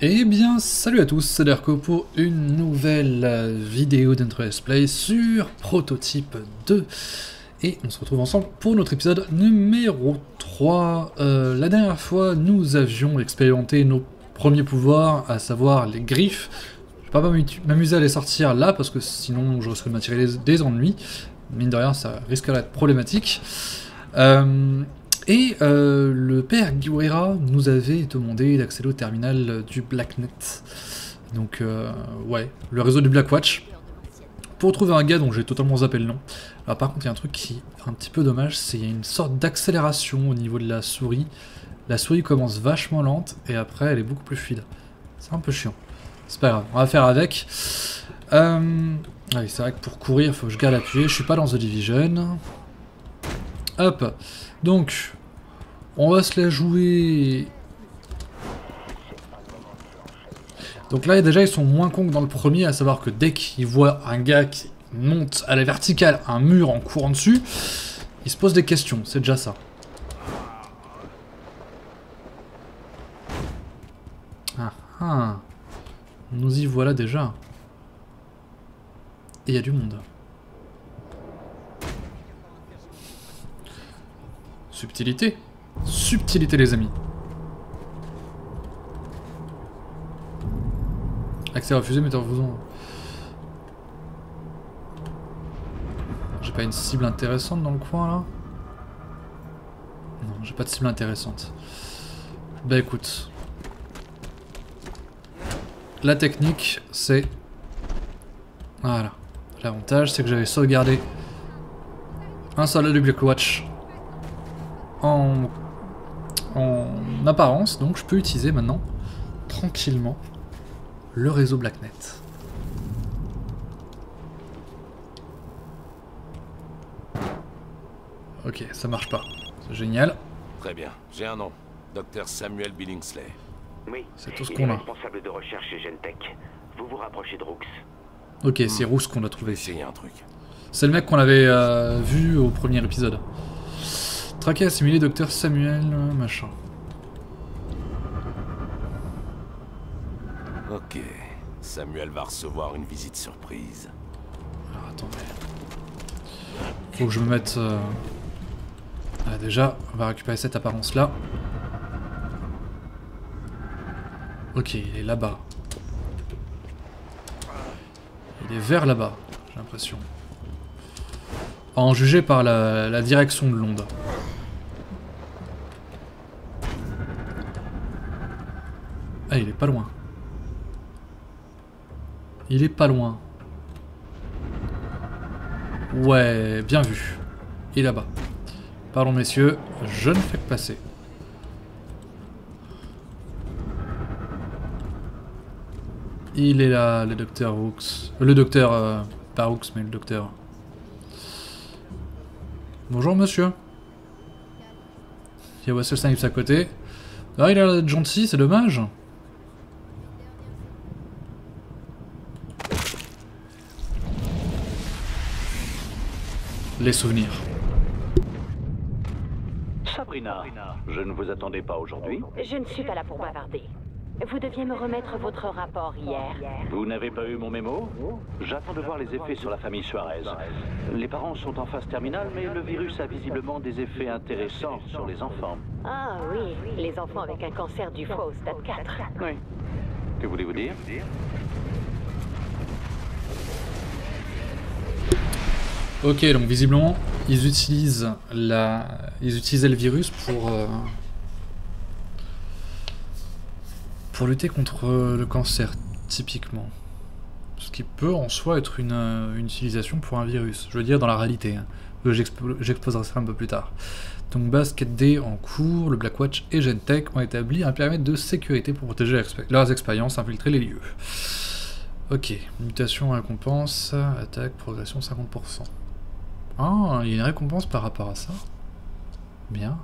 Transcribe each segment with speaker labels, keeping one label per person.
Speaker 1: Eh bien, salut à tous, c'est Derko pour une nouvelle vidéo d'Interest Play sur Prototype 2. Et on se retrouve ensemble pour notre épisode numéro 3. La dernière fois, nous avions expérimenté nos premiers pouvoirs, à savoir les griffes. Je vais pas m'amuser à les sortir là, parce que sinon je risque de m'attirer des ennuis. Mine de rien, ça risque d'être problématique. Le père Guerra nous avait demandé d'accéder au terminal du Blacknet. Donc, ouais, le réseau du Blackwatch. Pour trouver un gars dont j'ai totalement zappé le nom. Alors, par contre, il y a un truc qui est un petit peu dommage, c'est qu'il y a une sorte d'accélération au niveau de la souris. La souris commence vachement lente et après, elle est beaucoup plus fluide. C'est un peu chiant. C'est pas grave, on va faire avec. Ouais, c'est vrai que pour courir, il faut que je garde appuyé. Je suis pas dans The Division. Hop. Donc, on va se la jouer. Donc là, déjà, ils sont moins cons que dans le premier, à savoir que dès qu'ils voient un gars qui monte à la verticale un mur en courant dessus, ils se posent des questions, c'est déjà ça. Ah ah. Nous y voilà déjà. Et il y a du monde. Subtilité. Subtilité, les amis. Accès refusé, mais refusant. J'ai pas une cible intéressante dans le coin là? Non, j'ai pas de cible intéressante. Bah écoute. La technique, c'est... Voilà. L'avantage, c'est que j'avais sauvegardé un soldat du Blackwatch en apparence, donc je peux utiliser maintenant tranquillement le réseau Blacknet. Ok, ça marche pas. C'est génial.
Speaker 2: Très bien, j'ai un nom. Dr Samuel Billingsley.
Speaker 3: Oui,
Speaker 1: c'est tout ce
Speaker 3: il
Speaker 1: qu'on
Speaker 3: est
Speaker 1: a.
Speaker 3: responsable de recherche chez Gentech. Vous vous rapprochez de Rooks.
Speaker 1: Ok, c'est Rousse qu'on a trouvé.
Speaker 2: Essayez un truc.
Speaker 1: C'est le mec qu'on avait vu au premier épisode. Traqué, assimilé, Dr Samuel, machin.
Speaker 2: Ok. Samuel va recevoir une visite surprise.
Speaker 1: Alors attendez. Faut que je me mette... Ah, déjà, on va récupérer cette apparence-là. Ok, il est là-bas. Il est vers là-bas, j'ai l'impression. À en juger par la direction de l'onde. Ah, il est pas loin. Il est pas loin. Ouais, bien vu. Il est là-bas. Pardon messieurs, je ne fais que passer. Il est là, le docteur Rooks. Le docteur... pas Rooks, mais le docteur. Bonjour monsieur. Il y a Wesley Snipes à côté. Ah, il a l'air d'être gentil, c'est dommage. Les souvenirs.
Speaker 4: Sabrina, je ne vous attendais pas aujourd'hui.
Speaker 5: Je ne suis pas là pour bavarder. Vous deviez me remettre votre rapport hier.
Speaker 4: Vous n'avez pas eu mon mémo? J'attends de voir les effets sur la famille Suarez. Les parents sont en phase terminale, mais le virus a visiblement des effets intéressants sur les enfants.
Speaker 5: Ah oui, les enfants avec un cancer du foie au stade 4.
Speaker 4: Oui. Que voulez-vous dire?
Speaker 1: Ok, donc visiblement, ils utilisaient le virus pour lutter contre le cancer, typiquement. Ce qui peut en soi être une utilisation pour un virus. Je veux dire dans la réalité. Hein. J'exposerai ça un peu plus tard. Donc Basket D en cours, le Blackwatch et Gentech ont établi un périmètre de sécurité pour protéger leurs expériences, infiltrer les lieux. Ok, mutation, récompense, attaque, progression 50%. Ah, il y a une récompense par rapport à ça. Bien.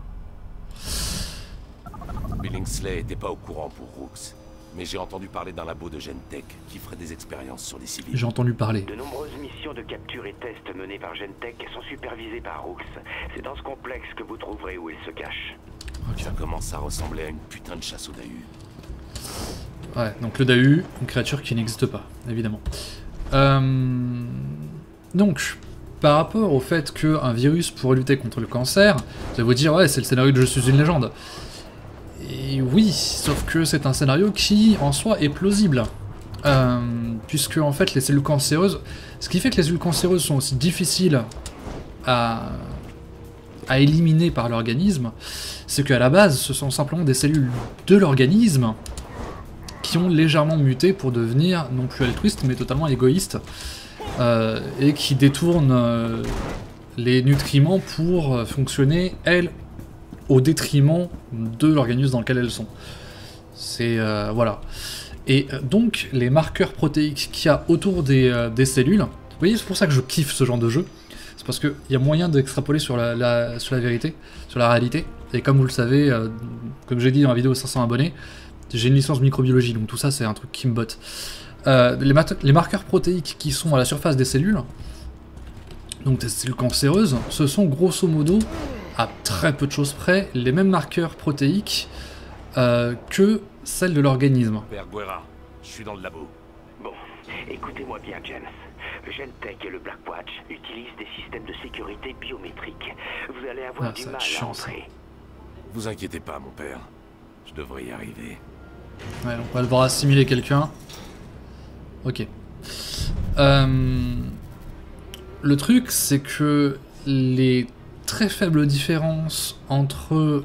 Speaker 2: Billingsley était pas au courant pour Rooks. Mais j'ai entendu parler d'un labo de Gentech qui ferait des expériences sur des civils.
Speaker 1: J'ai entendu parler.
Speaker 3: De nombreuses missions de capture et tests menées par Gentech sont supervisées par Rooks. C'est dans ce complexe que vous trouverez où il se cache.
Speaker 2: Okay. Ça commence à ressembler à une putain de chasse au Dahu.
Speaker 1: Ouais, donc le Dahu, une créature qui n'existe pas, évidemment. Donc, par rapport au fait qu'un virus pourrait lutter contre le cancer, vous allez vous dire, ouais, c'est le scénario de Je suis une légende. Et oui, sauf que c'est un scénario qui, en soi, est plausible. Puisque, en fait, les cellules cancéreuses... Ce qui fait que les cellules cancéreuses sont aussi difficiles à éliminer par l'organisme, c'est qu'à la base, ce sont simplement des cellules de l'organisme qui ont légèrement muté pour devenir non plus altruistes, mais totalement égoïstes, et qui détournent les nutriments pour fonctionner, elles, au détriment de l'organisme dans lequel elles sont. C'est... voilà. Et donc, les marqueurs protéiques qu'il y a autour des cellules, vous voyez, c'est pour ça que je kiffe ce genre de jeu, c'est parce qu'il y a moyen d'extrapoler sur la vérité, sur la réalité, et comme vous le savez, comme j'ai dit dans la vidéo 500 abonnés, j'ai une licence microbiologie, donc tout ça c'est un truc qui me botte. Les marqueurs protéiques qui sont à la surface des cellules, donc des cellules cancéreuses, ce sont grosso modo, à très peu de choses près, les mêmes marqueurs protéiques que celles de l'organisme.
Speaker 2: Père Guerra, je suis dans le labo.
Speaker 3: Bon, écoutez-moi bien, James. Gentech et le Blackwatch utilisent des systèmes de sécurité biométriques. Vous allez avoir du mal à entrer.
Speaker 2: Vous inquiétez pas, mon père. Je devrais y arriver.
Speaker 1: Ouais, on va devoir assimiler quelqu'un. Ok. Le truc, c'est que les très faibles différences entre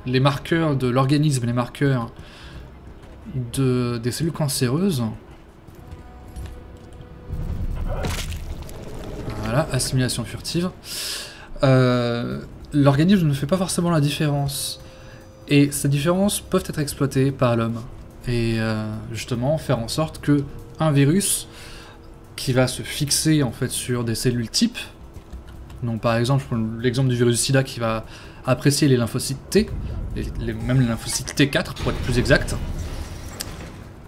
Speaker 1: les marqueurs de l'organisme et les marqueurs des cellules cancéreuses... Voilà, assimilation furtive. L'organisme ne fait pas forcément la différence. Et ces différences peuvent être exploitées par l'homme. Et justement, faire en sorte que un virus qui va se fixer en fait sur des cellules types, donc par exemple, je prends l'exemple du virus SIDA qui va apprécier les lymphocytes T, même les lymphocytes T4 pour être plus exact,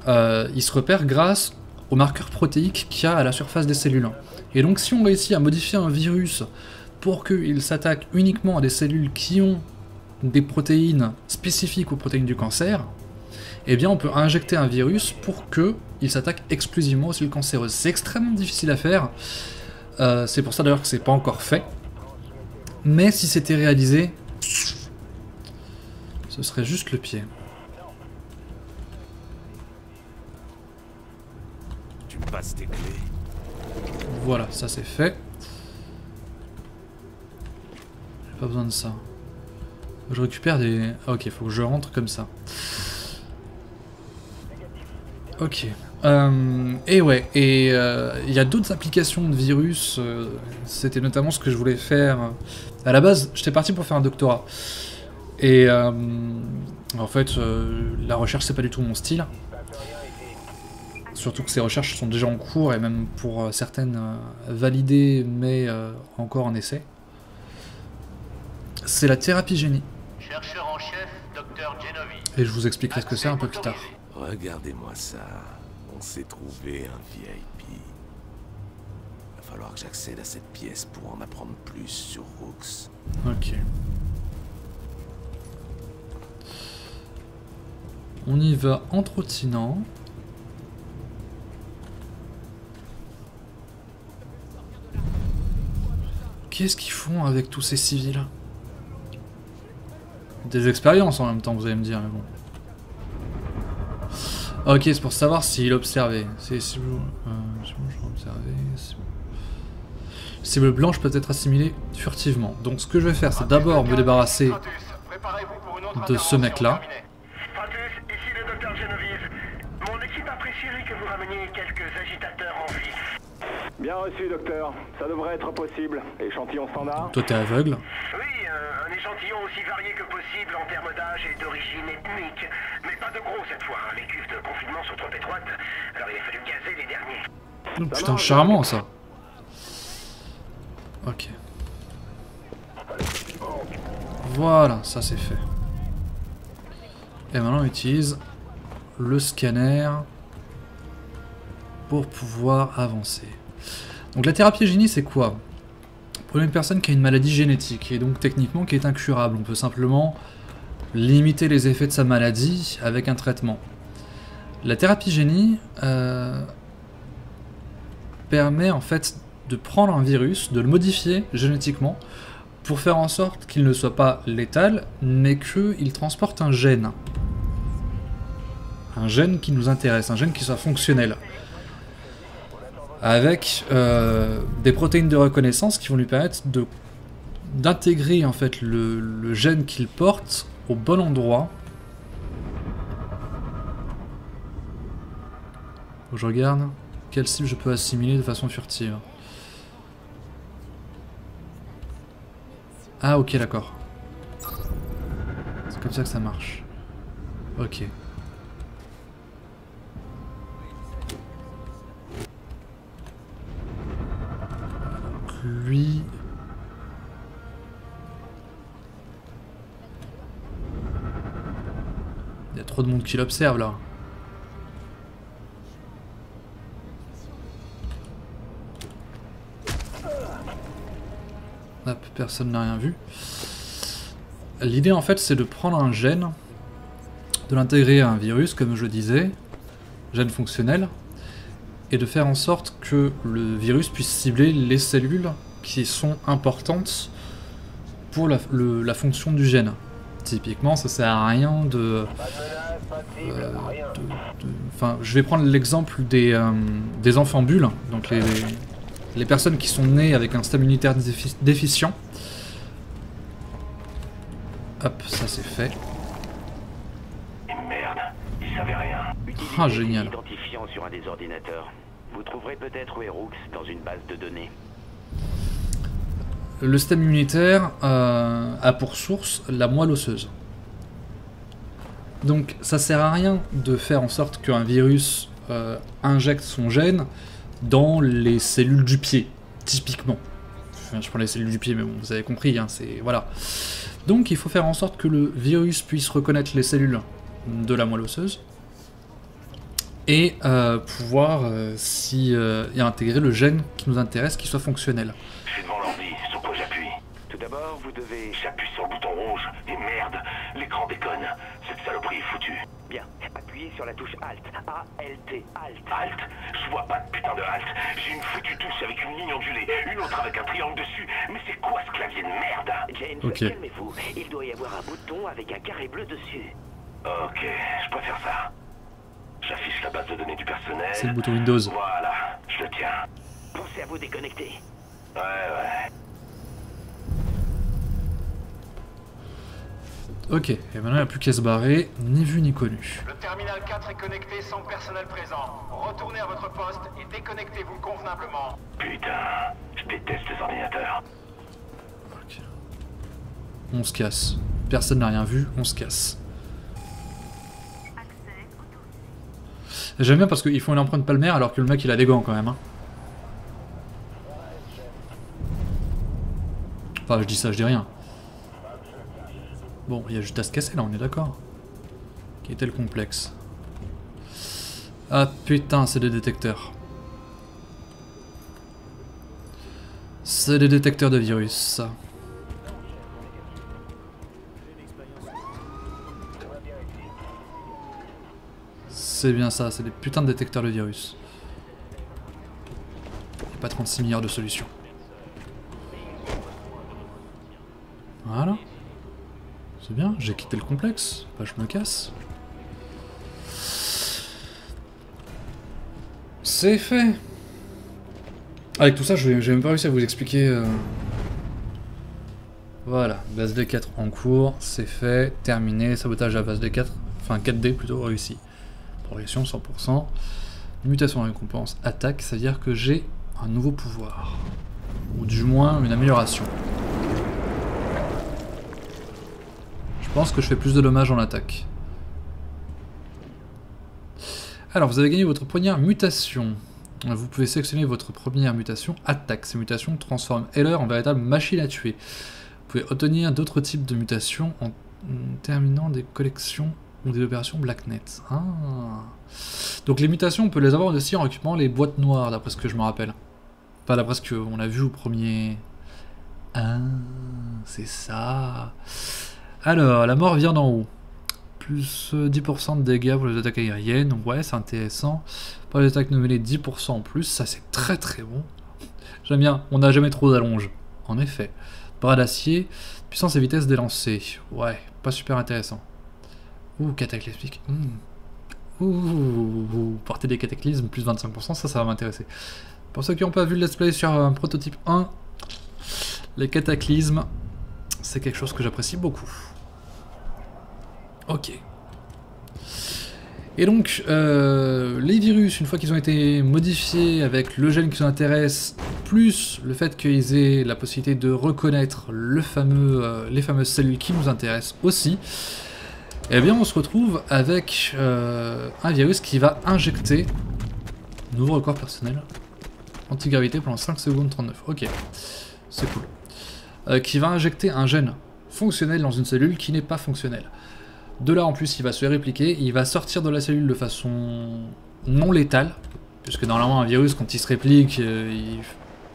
Speaker 1: il se repère grâce aux marqueurs protéiques qu'il y a à la surface des cellules. Et donc si on réussit à modifier un virus pour qu'il s'attaque uniquement à des cellules qui ont des protéines spécifiques aux protéines du cancer, eh bien on peut injecter un virus pour qu'il s'attaque exclusivement aux cellules cancéreuses. C'est extrêmement difficile à faire, c'est pour ça d'ailleurs que c'est pas encore fait, mais si c'était réalisé, ce serait juste le pied.
Speaker 2: Tu me passes tes clés.
Speaker 1: Voilà, ça c'est fait. J'ai pas besoin de ça. Je récupère des... Ah, ok, faut que je rentre comme ça. Ok. Et ouais, et il y a d'autres applications de virus. C'était notamment ce que je voulais faire. À la base, j'étais parti pour faire un doctorat. Et en fait, la recherche c'est pas du tout mon style. Surtout que ces recherches sont déjà en cours et même pour certaines validées, mais encore en essai. C'est la thérapie génie.
Speaker 6: Chercheur en chef, Dr. Genovi.
Speaker 1: Et je vous expliquerai ce que c'est un peu plus tard.
Speaker 2: Regardez-moi ça. On s'est trouvé un VIP. Va falloir que j'accède à cette pièce pour en apprendre plus sur Rooks.
Speaker 1: Ok. On y va en trottinant. Qu'est-ce qu'ils font avec tous ces civils? Des expériences en même temps, vous allez me dire, mais bon. Ok, c'est pour savoir s'il observait. Cible blanche peut être assimilée furtivement. Donc ce que je vais faire, c'est d'abord me débarrasser de ce mec-là.
Speaker 6: Stratus, ici le Dr. Genevieve. Mon équipe apprécierait que vous rameniez quelques agitateurs en vie.
Speaker 7: Bien reçu, docteur. Ça devrait être possible. Échantillon standard.
Speaker 1: Toi, t'es aveugle.
Speaker 6: Oui, un échantillon aussi varié que possible en termes d'âge et d'origine ethnique. Mais pas de gros cette fois. Les cuves de confinement sont trop étroites. Alors il a fallu gazer les derniers.
Speaker 1: Oh, putain, charmant ça. Ok. Voilà, ça c'est fait. Et maintenant on utilise le scanner pour pouvoir avancer. Donc la thérapie génie c'est quoi? Pour une personne qui a une maladie génétique et donc techniquement qui est incurable, on peut simplement limiter les effets de sa maladie avec un traitement. La thérapie génie permet en fait de prendre un virus, de le modifier génétiquement pour faire en sorte qu'il ne soit pas létal, mais qu'il transporte un gène. Un gène qui nous intéresse, un gène qui soit fonctionnel. Avec des protéines de reconnaissance qui vont lui permettre d'intégrer en fait le gène qu'il porte au bon endroit. Je regarde quelle cible je peux assimiler de façon furtive. Ah ok, d'accord. C'est comme ça que ça marche. Ok. Lui... Il y a trop de monde qui l'observe là. Hop, personne n'a rien vu. L'idée en fait c'est de prendre un gène, de l'intégrer à un virus comme je disais, gène fonctionnel, et de faire en sorte que le virus puisse cibler les cellules qui sont importantes pour la fonction du gène. Typiquement ça sert à rien enfin, je vais prendre l'exemple des enfants bulles, donc les personnes qui sont nées avec un système immunitaire déficient. Hop, ça c'est fait.
Speaker 3: Merde, il savait rien.
Speaker 1: Ah, génial.
Speaker 3: Identifiant sur un des ordinateurs. Vous trouverez peut-être où est Rooks dans une base de données.
Speaker 1: Le système immunitaire a pour source la moelle osseuse. Donc ça sert à rien de faire en sorte qu'un virus injecte son gène dans les cellules du pied, typiquement. Enfin, je prends les cellules du pied, mais bon, vous avez compris, hein, c'est... Voilà. Donc il faut faire en sorte que le virus puisse reconnaître les cellules de la moelle osseuse et pouvoir y intégrer le gène qui nous intéresse, qui soit fonctionnel.
Speaker 6: Je suis devant l'ordi, sur quoi j'appuie?
Speaker 3: Tout d'abord, vous devez...
Speaker 6: J'appuie sur le bouton rouge, et merde, l'écran déconne. Cette saloperie est foutue.
Speaker 3: Bien, appuyez sur la touche Alt. A-L-T, Alt.
Speaker 6: Alt? Je vois pas de putain de Alt. J'ai une foutue touche avec une ligne ondulée, une autre avec un triangle dessus. Mais c'est quoi ce clavier de merde?
Speaker 3: James,
Speaker 1: Ok.
Speaker 3: calmez-vous. Il doit y avoir un bouton avec un carré bleu dessus.
Speaker 6: Ok, je préfère ça. J'affiche la base de données du personnel.
Speaker 1: C'est le bouton Windows.
Speaker 6: Voilà, je le tiens.
Speaker 3: Pensez à vous déconnecter.
Speaker 6: Ouais.
Speaker 1: Ok, et maintenant il n'y a plus qu'à se barrer, ni vu ni connu.
Speaker 7: Le terminal 4 est connecté sans personnel présent. Retournez à votre poste et déconnectez-vous convenablement.
Speaker 6: Putain, je déteste les ordinateurs.
Speaker 1: Ok. On se casse. Personne n'a rien vu, on se casse. J'aime bien parce qu'ils font une empreinte palmaire alors que le mec il a des gants quand même. Hein. Enfin, je dis ça, je dis rien. Bon, il y a juste à se casser là, on est d'accord. Qui était le complexe? Ah putain, c'est des détecteurs. C'est des détecteurs de virus, ça. C'est bien ça, c'est des putains de détecteurs de virus. Il n'y a pas 36 milliards de solutions. Voilà. C'est bien, j'ai quitté le complexe. Bah, je me casse. C'est fait. Avec tout ça, j'ai même pas réussi à vous expliquer... Voilà, base D4 en cours, c'est fait, terminé, sabotage à base D4, enfin 4D plutôt, réussi. Progression 100%. Mutation récompense, attaque, ça veut dire que j'ai un nouveau pouvoir. Ou du moins une amélioration. Je pense que je fais plus de dommages en attaque. Alors, vous avez gagné votre première mutation. Vous pouvez sélectionner votre première mutation, attaque. Ces mutations transforment Heller en véritable machine à tuer. Vous pouvez obtenir d'autres types de mutations en terminant des collections ou des opérations Blacknet. Ah. Donc les mutations, on peut les avoir aussi en récupérant les boîtes noires, d'après ce que je me rappelle. Pas d'après ce qu'on a vu au premier... Ah, c'est ça. Alors, la mort vient d'en haut. plus 10% de dégâts pour les attaques aériennes, donc ouais, c'est intéressant. Pour les attaques de mêlée, 10% en plus, ça c'est très très bon. J'aime bien, on n'a jamais trop d'allonge, en effet. Bras d'acier, puissance et vitesse des lancers, ouais, pas super intéressant. Ouh, cataclysmique, Ouh, portée des cataclysmes, plus 25%, ça va m'intéresser. Pour ceux qui n'ont pas vu le let's play sur un prototype 1, les cataclysmes, c'est quelque chose que j'apprécie beaucoup. Ok. Et donc, les virus, une fois qu'ils ont été modifiés avec le gène qui nous intéresse, plus le fait qu'ils aient la possibilité de reconnaître les fameuses cellules qui nous intéressent aussi, eh bien on se retrouve avec un virus qui va injecter, nouveau record personnel, antigravité pendant 5 secondes 39, ok, c'est cool. Qui va injecter un gène fonctionnel dans une cellule qui n'est pas fonctionnelle. De là en plus il va se répliquer, il va sortir de la cellule de façon non létale, puisque normalement un virus quand il se réplique, il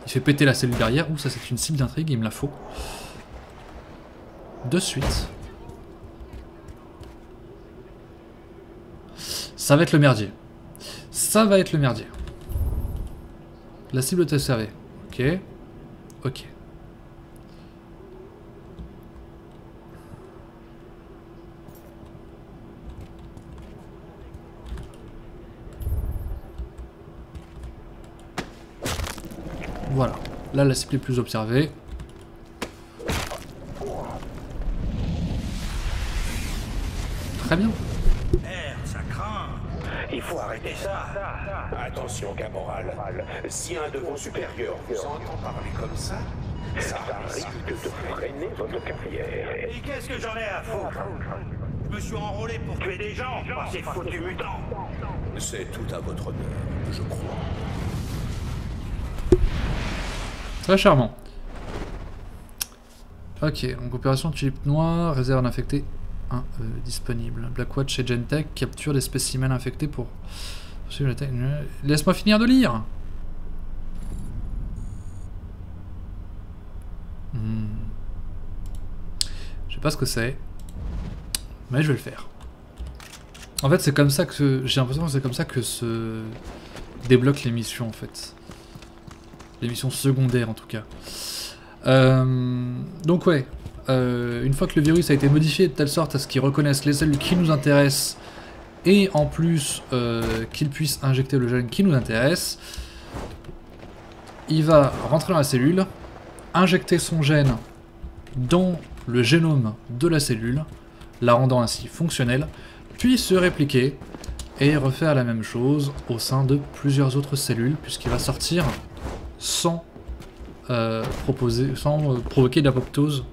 Speaker 1: fait péter la cellule derrière. Ouh, ça c'est une cible d'intrigue, il me la faut. De suite. Ça va être le merdier. Ça va être le merdier. La cible est observée. Ok. Ok. Voilà. Là, la cible est plus observée. Très bien.
Speaker 6: Il faut arrêter ça. Attention, Caporal. Si un de vos supérieurs vous entend parler comme ça risque de freiner votre carrière.
Speaker 7: Et qu'est-ce que j'en ai à foutre? Je me suis enrôlé pour tuer des gens, pas ces foutus mutants.
Speaker 6: C'est tout à votre honneur, je crois.
Speaker 1: Très charmant. Ok, donc opération tulipe noire, réserve d'infectés disponible. Blackwatch et Gentek capturent des spécimens infectés pour... Laisse-moi finir de lire. Je sais pas ce que c'est, mais je vais le faire. En fait, c'est comme ça que... J'ai l'impression que c'est comme ça que se débloquent les missions, en fait. Les missions secondaires, en tout cas. Donc ouais. Une fois que le virus a été modifié de telle sorte à ce qu'il reconnaisse les cellules qui nous intéressent et en plus qu'il puisse injecter le gène qui nous intéresse, il va rentrer dans la cellule, injecter son gène dans le génome de la cellule, la rendant ainsi fonctionnelle, puis se répliquer et refaire la même chose au sein de plusieurs autres cellules, puisqu'il va sortir sans provoquer d'apoptose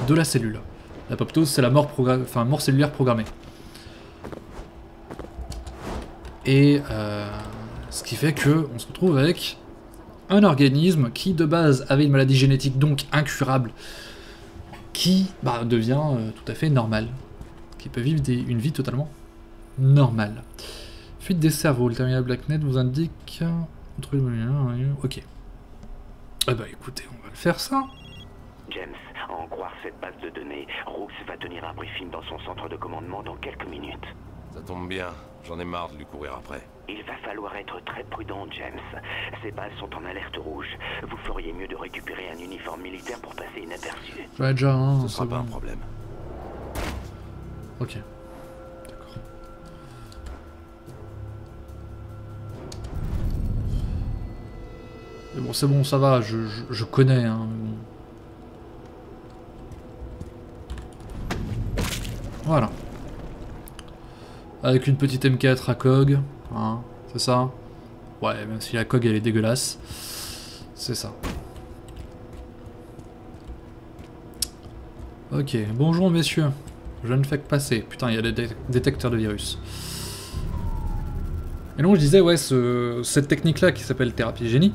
Speaker 1: de la cellule. L'apoptose, c'est la mort cellulaire programmée. Et ce qui fait que on se retrouve avec un organisme qui de base avait une maladie génétique donc incurable, qui devient tout à fait normal, qui peut vivre une vie totalement normale. Fuite des cerveaux, le terminal BlackNet vous indique... Ok. Eh bah écoutez, on va le faire ça.
Speaker 3: James, à en croire cette base de données, Rooks va tenir un briefing dans son centre de commandement dans quelques minutes.
Speaker 2: Ça tombe bien, j'en ai marre de lui courir après.
Speaker 3: Il va falloir être très prudent, James. Ces bases sont en alerte rouge. Vous feriez mieux de récupérer un uniforme militaire pour passer inaperçu.
Speaker 1: Ouais, déjà, hein,
Speaker 2: Ce sera pas un problème.
Speaker 1: Ok. D'accord. Mais bon, c'est bon, ça va, je connais, hein. Voilà. Avec une petite M4 à COG, hein, c'est ça? Ouais, même si la COG elle est dégueulasse. C'est ça. Ok, bonjour messieurs. Je ne fais que passer. Putain, il y a des détecteurs de virus. Et donc je disais, ouais, cette technique-là qui s'appelle thérapie génie,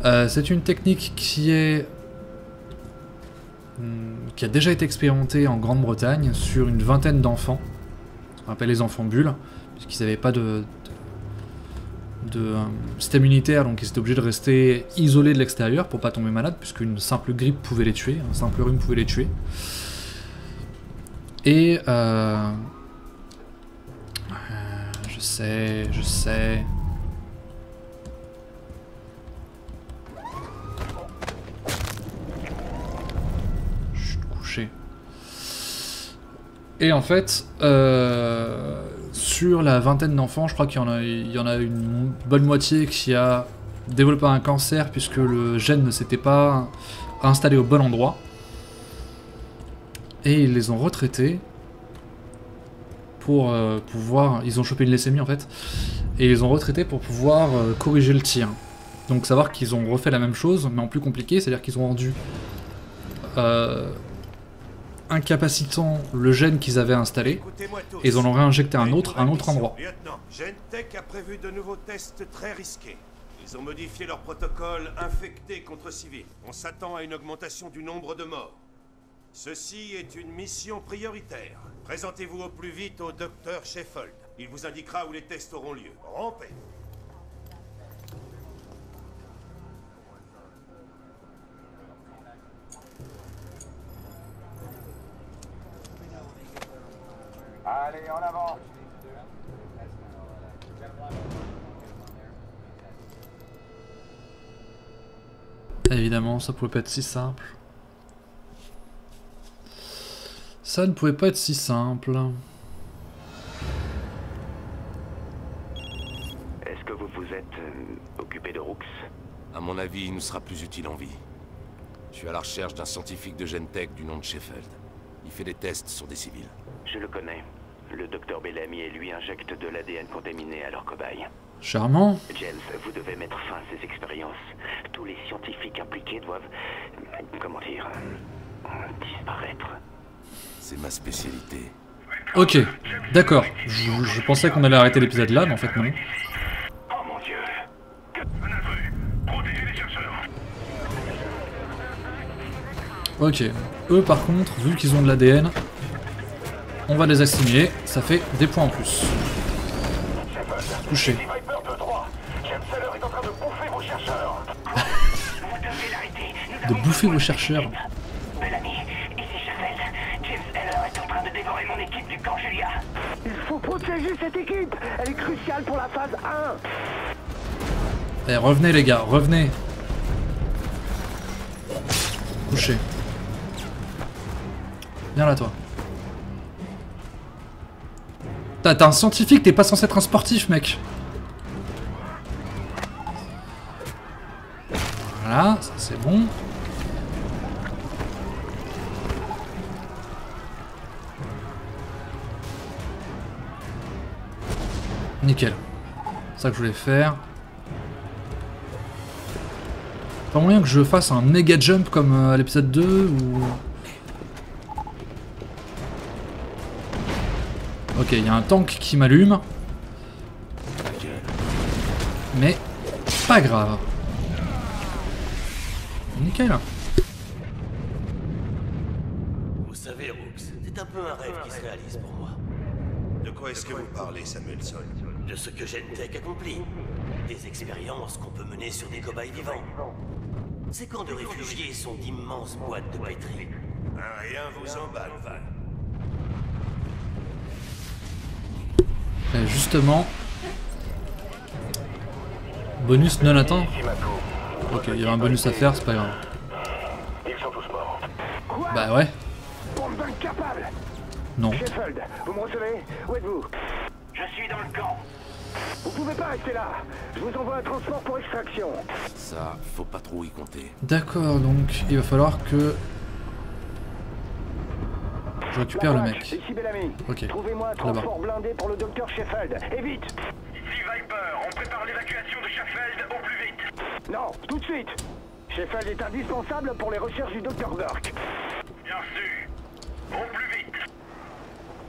Speaker 1: c'est une technique qui a déjà été expérimentée en Grande-Bretagne sur une vingtaine d'enfants, ce qu'on appelle les enfants bulles, puisqu'ils n'avaient pas de système immunitaire, donc ils étaient obligés de rester isolés de l'extérieur pour pas tomber malade, puisqu'une simple grippe pouvait les tuer, un simple rhume pouvait les tuer. Et je sais. Je suis couché. Et en fait, sur la vingtaine d'enfants, je crois qu'il y en a une bonne moitié qui a développé un cancer puisque le gène ne s'était pas installé au bon endroit. Et ils les ont retraités pour pouvoir... Ils ont chopé une leucémie en fait. Et ils les ont retraités pour pouvoir corriger le tir. Donc savoir qu'ils ont refait la même chose, mais en plus compliqué, c'est-à-dire qu'ils ont rendu incapacitant le gène qu'ils avaient installé, et ils en ont réinjecté un autre endroit.
Speaker 8: Lieutenant, Gentek a prévu de nouveaux tests très risqués. Ils ont modifié leur protocole infecté contre civils. On s'attend à une augmentation du nombre de morts. Ceci est une mission prioritaire. Présentez-vous au plus vite au docteur Sheffield. Il vous indiquera où les tests auront lieu. Rompez.
Speaker 7: Allez, en avant.
Speaker 1: Évidemment, ça pouvait pas être si simple. Ça ne pouvait pas être si simple.
Speaker 3: Est-ce que vous vous êtes occupé de Rooks?
Speaker 2: À mon avis, il nous sera plus utile en vie. Je suis à la recherche d'un scientifique de Gentek du nom de Sheffield. Il fait des tests sur des civils.
Speaker 3: Je le connais. Le docteur Bellamy et lui injectent de l'ADN contaminé à leurs cobayes.
Speaker 1: Charmant.
Speaker 3: James, vous devez mettre fin à ces expériences. Tous les scientifiques impliqués doivent... comment dire... disparaître.
Speaker 2: C'est ma spécialité.
Speaker 1: Ok, d'accord. Je pensais qu'on allait arrêter l'épisode là, mais en fait non.
Speaker 6: Oh mon Dieu. Un intrus. Protégez les chercheurs.
Speaker 1: Ok. Eux par contre, vu qu'ils ont de l'ADN, on va les assimiler. Ça fait des points en plus. Touché.
Speaker 6: Viper 2-3. James Seller est en train de bouffer vos chercheurs.
Speaker 3: Vous devez l'arrêter.
Speaker 1: De bouffer vos chercheurs.
Speaker 3: Bellamy, ici Sheffield. James Heller est en train de dévorer mon équipe du camp Julia.
Speaker 6: Il faut protéger cette équipe. Elle est cruciale pour la phase 1.
Speaker 1: Eh, revenez les gars, revenez. Couché. Viens là toi. T'es un scientifique, t'es pas censé être un sportif mec. Voilà, ça c'est bon. Nickel. C'est ça que je voulais faire. Pas moyen que je fasse un méga jump comme à l'épisode 2 ou... Ok, il y a un tank qui m'allume. Mais pas grave. Nickel.
Speaker 9: Vous savez, Rooks, c'est un peu un rêve qui se réalise pour moi.
Speaker 8: De quoi est-ce que vous parlez, Samuelson?
Speaker 9: De ce que Gentek accomplit. Des expériences qu'on peut mener sur des cobayes vivants. Ces camps de réfugiés sont d'immenses boîtes de pétri.
Speaker 8: Rien vous emballe, Val.
Speaker 1: Et justement... Bonus non atteint. Ok, il y a un bonus à faire, c'est pas grave.
Speaker 6: Ils sont tous morts.
Speaker 1: Bah ouais.
Speaker 6: Bande d'incapables.
Speaker 1: Non.
Speaker 6: Sheffield, vous me recevez? Où êtes-vous?
Speaker 3: Je suis dans le camp.
Speaker 6: Vous pouvez pas rester là. Je vous envoie un transport pour extraction.
Speaker 2: Ça, faut pas trop y compter.
Speaker 1: D'accord, donc il va falloir que... je récupère le mec.
Speaker 6: Ici Bellamy.
Speaker 1: Ok,
Speaker 6: Trouvez-moi un
Speaker 1: là-bas.
Speaker 6: transport blindé pour le docteur Sheffield. Et vite.
Speaker 3: Ici Viper, on prépare l'évacuation de Sheffield au plus vite.
Speaker 6: Non, tout de suite. Sheffield est indispensable pour les recherches du docteur Burke.
Speaker 3: Bien sûr. Au plus vite.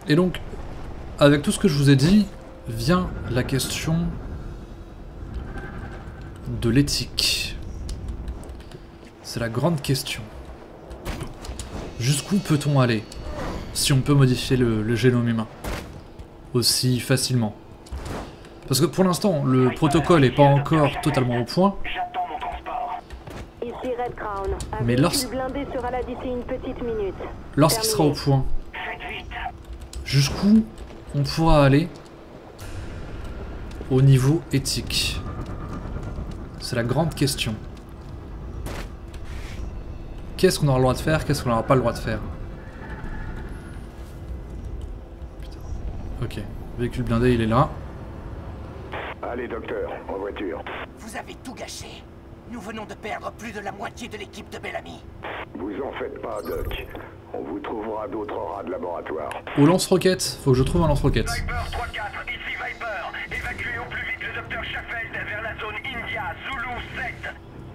Speaker 1: Et donc, avec tout ce que je vous ai dit, vient la question de l'éthique. C'est la grande question. Jusqu'où peut-on aller si on peut modifier le génome humain aussi facilement? Parce que pour l'instant, le protocole n'est pas encore totalement au point.
Speaker 3: J'attends mon transport.
Speaker 5: Ici Red Crown. Un
Speaker 1: Mais
Speaker 5: véhicule
Speaker 1: lorsque-
Speaker 5: blindé sera là d'ici une petite minute.
Speaker 1: Lorsqu'il sera au point,
Speaker 3: Faites vite.
Speaker 1: Jusqu'où on pourra aller au niveau éthique? C'est la grande question. Qu'est-ce qu'on aura le droit de faire, qu'est-ce qu'on n'aura pas le droit de faire? Putain. Ok, véhicule blindé, il est là.
Speaker 10: Allez, docteur, en voiture.
Speaker 9: Vous avez tout gâché. Nous venons de perdre plus de la moitié de l'équipe de Bellamy.
Speaker 10: Vous en faites pas, Doc. On vous trouvera d'autres rats de laboratoire.
Speaker 1: Au lance-roquette, faut que je trouve un lance-roquette.
Speaker 6: Viper 3-4, ici Viper. Évacuez au plus vite le docteur Sheffield vers la zone India, Zulu 7.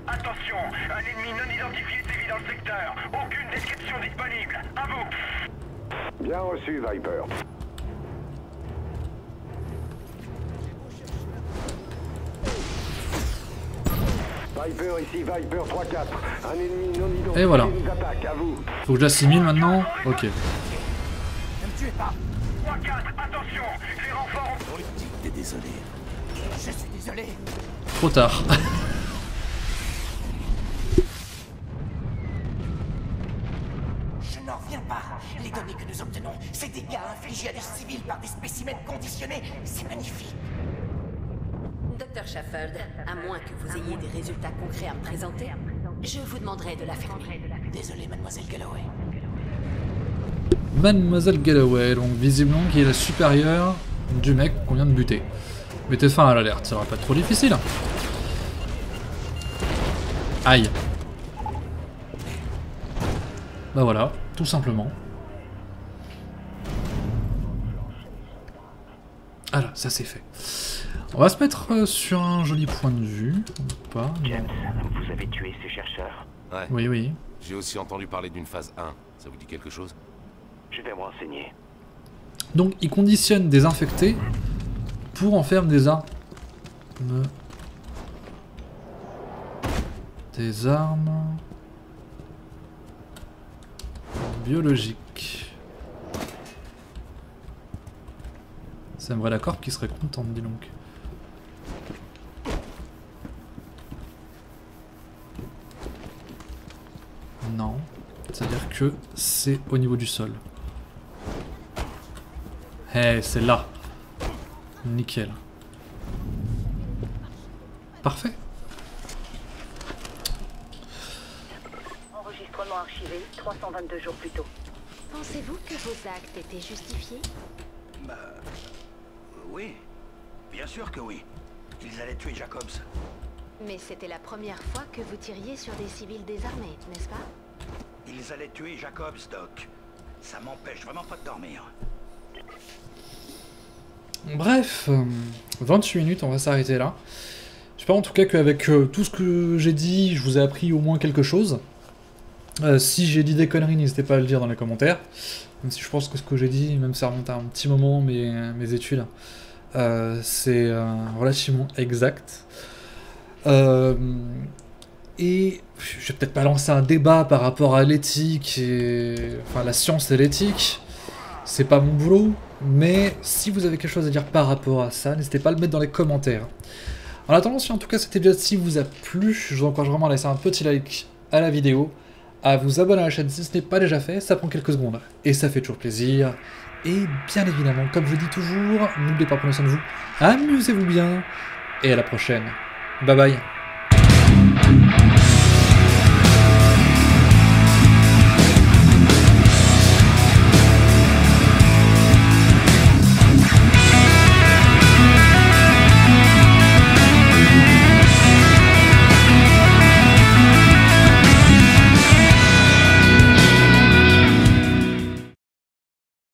Speaker 6: Attention, un ennemi non identifié sévit dans le secteur. Aucune description disponible. À vous.
Speaker 10: Bien reçu, Viper. Viper ici, Viper 3-4. Un ennemi non identifié
Speaker 1: Et voilà.
Speaker 10: nous attaque, à vous.
Speaker 1: Faut que je l'assimile maintenant. Ok.
Speaker 9: Ne me tuez pas.
Speaker 6: 3-4, attention, les renforts ont...
Speaker 2: T'es désolé.
Speaker 9: Je suis désolé.
Speaker 1: Trop tard.
Speaker 9: Je n'en reviens pas. Les données que nous obtenons, ces dégâts infligés à des civils par des spécimens conditionnés, c'est magnifique.
Speaker 5: Docteur Sheffield, à moins que vous ayez des résultats concrets à me présenter, je vous demanderai de la fermer.
Speaker 9: Désolé, mademoiselle Galloway.
Speaker 1: Mademoiselle Galloway, donc visiblement qui est la supérieure du mec qu'on vient de buter. Mettez fin à l'alerte, ça va pas être trop difficile. Aïe. Bah voilà, tout simplement. Alors, ça c'est fait. On va se mettre sur un joli point de vue. Pas,
Speaker 3: James, vous avez tué ces chercheurs?
Speaker 2: Ouais.
Speaker 1: Oui, oui.
Speaker 2: J'ai aussi entendu parler d'une phase 1. Ça vous dit quelque chose?
Speaker 3: Je vais me renseigner.
Speaker 1: Donc, ils conditionnent des infectés pour en faire des armes. Des armes biologiques. Ça me la corps qui serait contente, dis donc. Non. C'est-à-dire que c'est au niveau du sol. Eh, c'est là. Nickel. Parfait.
Speaker 5: Enregistrement archivé 322 jours plus tôt. Pensez-vous que vos actes étaient justifiés?
Speaker 11: Oui. Bien sûr que oui. Ils allaient tuer Jacobs.
Speaker 5: Mais c'était la première fois que vous tiriez sur des civils désarmés, n'est-ce pas?
Speaker 11: Ils allaient tuer Jacobs, Doc. Ça m'empêche vraiment pas de dormir.
Speaker 1: Bref, 28 minutes, on va s'arrêter là. J'espère en tout cas qu'avec tout ce que j'ai dit, je vous ai appris au moins quelque chose. Si j'ai dit des conneries, n'hésitez pas à le dire dans les commentaires. Même si je pense que ce que j'ai dit, même si ça remonte à un petit moment, mes études, c'est relativement exact. Et je vais peut-être pas lancer un débat par rapport à l'éthique, enfin la science et l'éthique. C'est pas mon boulot, mais si vous avez quelque chose à dire par rapport à ça, n'hésitez pas à le mettre dans les commentaires. En attendant, si en tout cas cet épisode ci vous a plu, je vous encourage vraiment à laisser un petit like à la vidéo, à vous abonner à la chaîne si ce n'est pas déjà fait, ça prend quelques secondes, et ça fait toujours plaisir. Et bien évidemment, comme je dis toujours, n'oubliez pas de prendre soin de vous, amusez-vous bien, et à la prochaine. Bye bye.